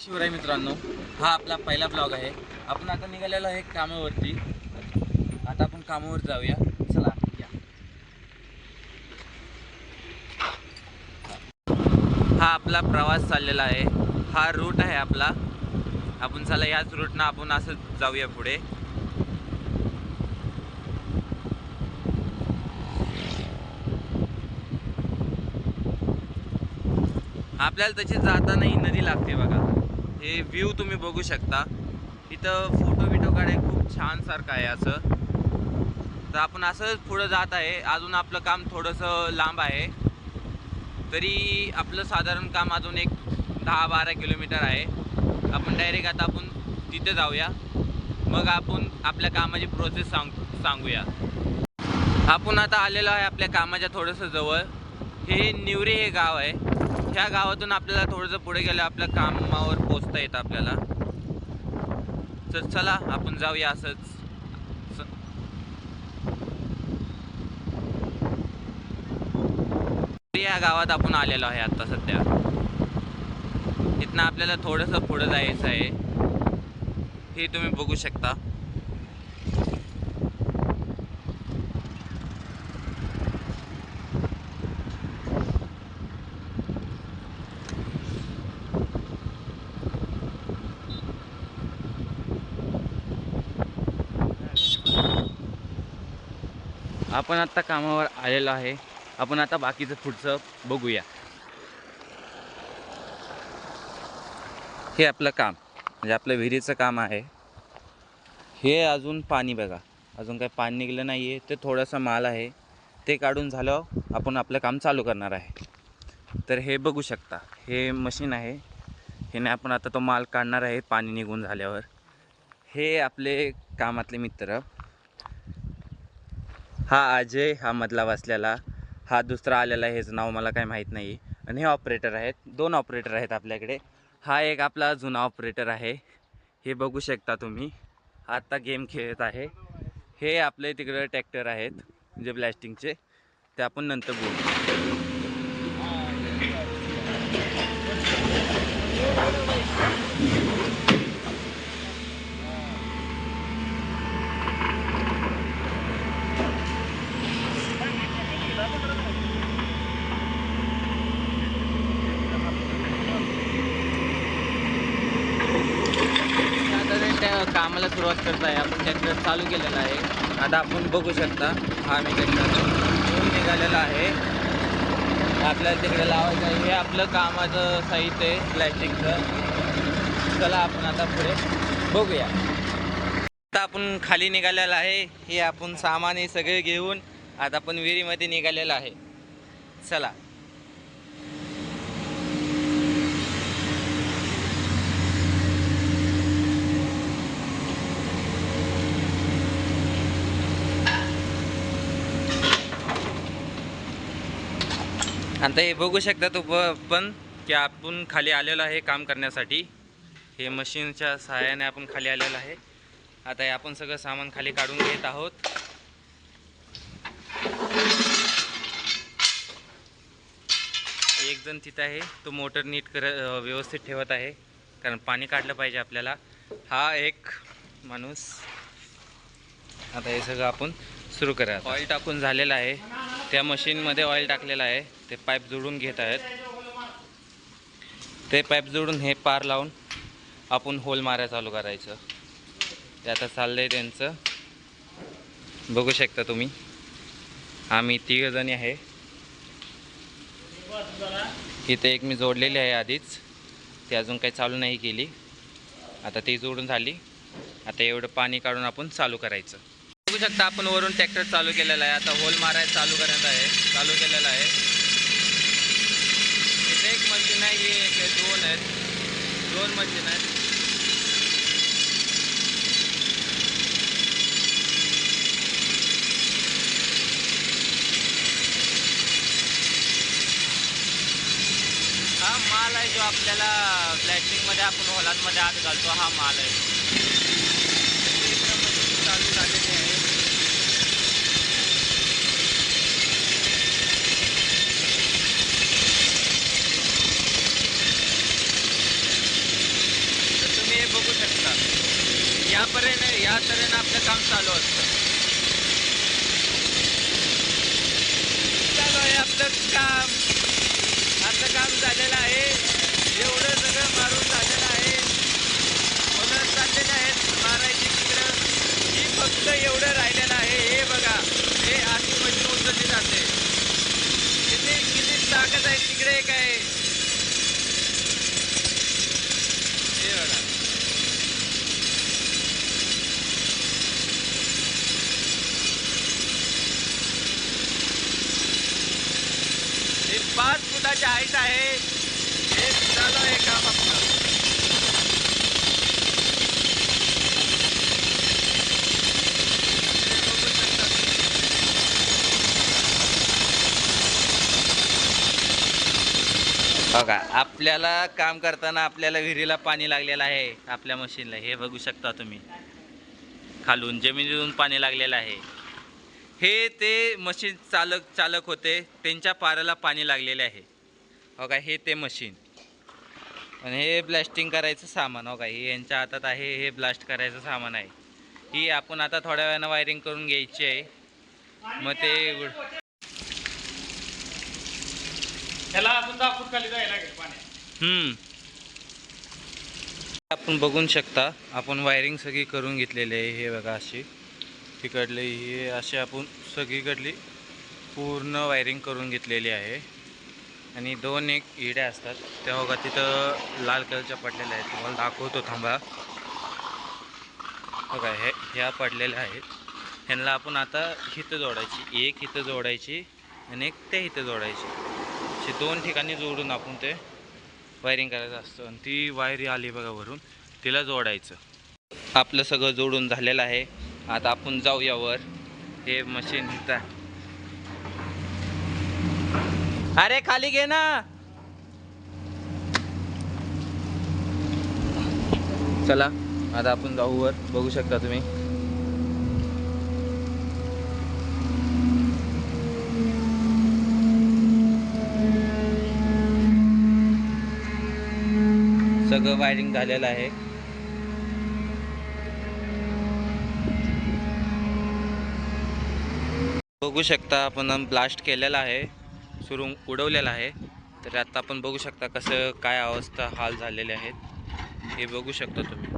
शिवराय मित्रांनो, हा आपला पहिला ब्लॉग आहे. आपण आता निघालेलो आहे कामावरती. आता आपण कामावर जाऊया. चला या. हा आपला प्रवास चाललेला आहे. हा रूट आहे आपला. आपण चला याच रूटनं आपण असं जाऊया पुढे. आपल्याला तशी जाताना ही नदी लागते बघा. हे व्ह्यू तुम्ही बघू शकता. इथं फोटो बिटो काढायला खूप छान सारखं आहे असं. तर आपण असंच पुढं जात आहे. अजून आपलं काम थोडंसं लांब आहे. तरी आपलं साधारण काम अजून एक 10-12 किलोमीटर आहे. आपण डायरेक्ट आता आपण तिथे जाऊया. मग आपण आपल्या कामाची प्रोसेस सांगूया. आपण आता आलेलो आहे आपल्या कामाच्या थोडंसं जवळ. हे निवरे हे गाव आहे. ह्या गावातून आपल्याला थोडंसं पुढे गेलं आपल्या कामावर पोचता येतं आपल्याला. तर चला आपण जाऊया असंच. या गावात आपण आलेलो आहे आता सध्या. इथनं आपल्याला थोडंसं पुढं जायचं आहे. हे तुम्ही बघू शकता. आपण आता कामावर आलेलो आहे. आपण आता बाकीचं पुढचं बघूया. हे आपलं काम म्हणजे आपलं विहिरीचं काम आहे. हे अजून पाणी बघा, अजून काही पाणी निघलं नाही आहे. ते थोडासा माल आहे, ते काढून झाल्यावर आपण आपलं काम चालू करणार आहे. तर हे बघू शकता, हे मशीन आहे. ह्याने आपण आता तो माल काढणार आहे पाणी निघून झाल्यावर. हे आपले कामातले मित्र. हा अजय, हा मधला बसलेला. हा दुसरा आलेला आहे, ह्याचं नाव मला काही माहीत नाही. आणि हे ऑपरेटर आहेत. 2 ऑपरेटर आहेत आपल्याकडे. हा एक आपला जुना ऑपरेटर आहे. हे बघू शकता तुम्ही, आता गेम खेळत आहे. हे आपले तिकडे ट्रॅक्टर आहेत जे ब्लास्टिंगचे, ते आपण नंतर बोलू. कामाला सुरुवात करत आहे. आपण ट्रॅक्टर चालू केलेला आहे. आता आपण बघू शकता, हा मी ट्रॅक्टर निघालेला आहे. आपल्याला तिकडे लावायचं आहे. हे आपलं कामाचं साहित्य आहे प्लॅस्टिकचं. चला आपण आता पुढे बघूया. आता आपण खाली निघालेला आहे. हे आपण सामान हे सगळे घेऊन आता आपण विहिरीमध्ये निघालेलं आहे. चला. आता हे बघू शकता तो पण की आपण खाली आलेलो आहे काम करण्यासाठी. हे मशीनच्या सहाय्याने आपण खाली आलेलो आहे. आता हे आपण सगळं सामान खाली काढून घेत आहोत. एक जण तिथं आहे, तो मोटर नीट व्यवस्थित ठेवत आहे, कारण पाणी काढलं पाहिजे आपल्याला. हा एक माणूस. आता हे सगळं आपण सुरू करा. ऑइल टाकून झालेलं आहे. त्या मशीनमध्ये ऑइल टाकलेलं आहे. ते पाईप जोडून घेत आहेत. ते पाईप जोडून हे पार लावून आपण होल मारायला चालू करायचं. ते आता चाललंय त्यांचं. बघू शकता तुम्ही. आम्ही 3 जणी आहे. इथे एक मी जोडलेली आहे आधीच, ती अजून काही चालू नाही केली. आता ती जोडून झाली. आता एवढं पाणी काढून आपण चालू करायचं. बघू शकता आपण वरून ट्रॅक्टर चालू केलेला आहे. आता होल मारायला चालू केलेला आहे. इथे एक मशीन आहे, हे 2 आहेत. 2 मशीन आहेत. हा माल आहे जो आपल्याला प्लॅस्टिकमध्ये आपण होलांमध्ये आत घालतो, हा माल आहे. चालू झालेली आहे. या तऱ्हेने आपलं काम चालू असतं. चालू आहे आपलं काम. आपलं काम झालेलं आहे. एवढं सगळं मारून झालेलं आहे. मुलं चाललेले आहेत मारायची तिकडं. ही फक्त एवढं राहिलेलं आहे. हे बघा, हे आधी मशीन उचलली जाते. किती ताकद आहे तिकडे काय हे बघा. हे 5 फुटाची हाईट आहे. हे चालू आहे काम आपलं. बघा, आपल्याला काम करताना आपल्याला विहिरीला पाणी लागलेलं आहे. आपल्या मशीनला हे बघू शकता तुम्ही. खालून जमिनीतून पाणी लागलेलं आहे. हे ते मशीन चालक होते, त्यांच्या पाराला पाणी लागलेले आहे. बघा, हे ते मशीन आणि हे ब्लास्टिंग करायचं सामान. बघा, हे यांच्या हातात आहे. हे ब्लास्ट करायचं सामान आहे. ही आपण आता थोड्या वेळानं वायरिंग करून घ्यायची आहे. मग ते त्याला अजून 10 फूट खाली जायला लागेल पाण्यात. आपण बघू शकता, आपण वायरिंग सगळी करून घेतलेली आहे. हे बघा, अशी तिकडली हे अशी आपण सगळीकडली पूर्ण वायरिंग करून घेतलेली आहे. आणि 2 इड्या असतात त्या बघा तिथं लाल कलरच्या पडलेल्या आहेत. तुम्हाला दाखवतो, थांबा. बघा, ह्या पडलेल्या आहेत. ह्यांना आपण आता इथं जोडायची. एक इथं जोडायची आणि एक ते इथं जोडायची. असे 2 ठिकाणी जोडून आपण ते वायरिंग करायचं असतं. आणि ती वायरी आली बघा वरून, तिला जोडायचं. आपलं सगळं जोडून झालेलं आहे. आता आपण जाऊया वर. हे मशीन इथं. अरे खाली घे ना. चला आता आपण जाऊ वर. बघू शकता तुम्ही. सगळं वायरिंग झालेलं आहे. बघू शकता आपण ब्लास्ट केलेला आहे, सुरून उडवलेला आहे. तर आता आपण बघू शकता कसं काय अवस्था हाल झालेले आहेत हे बघू शकता तुम्ही.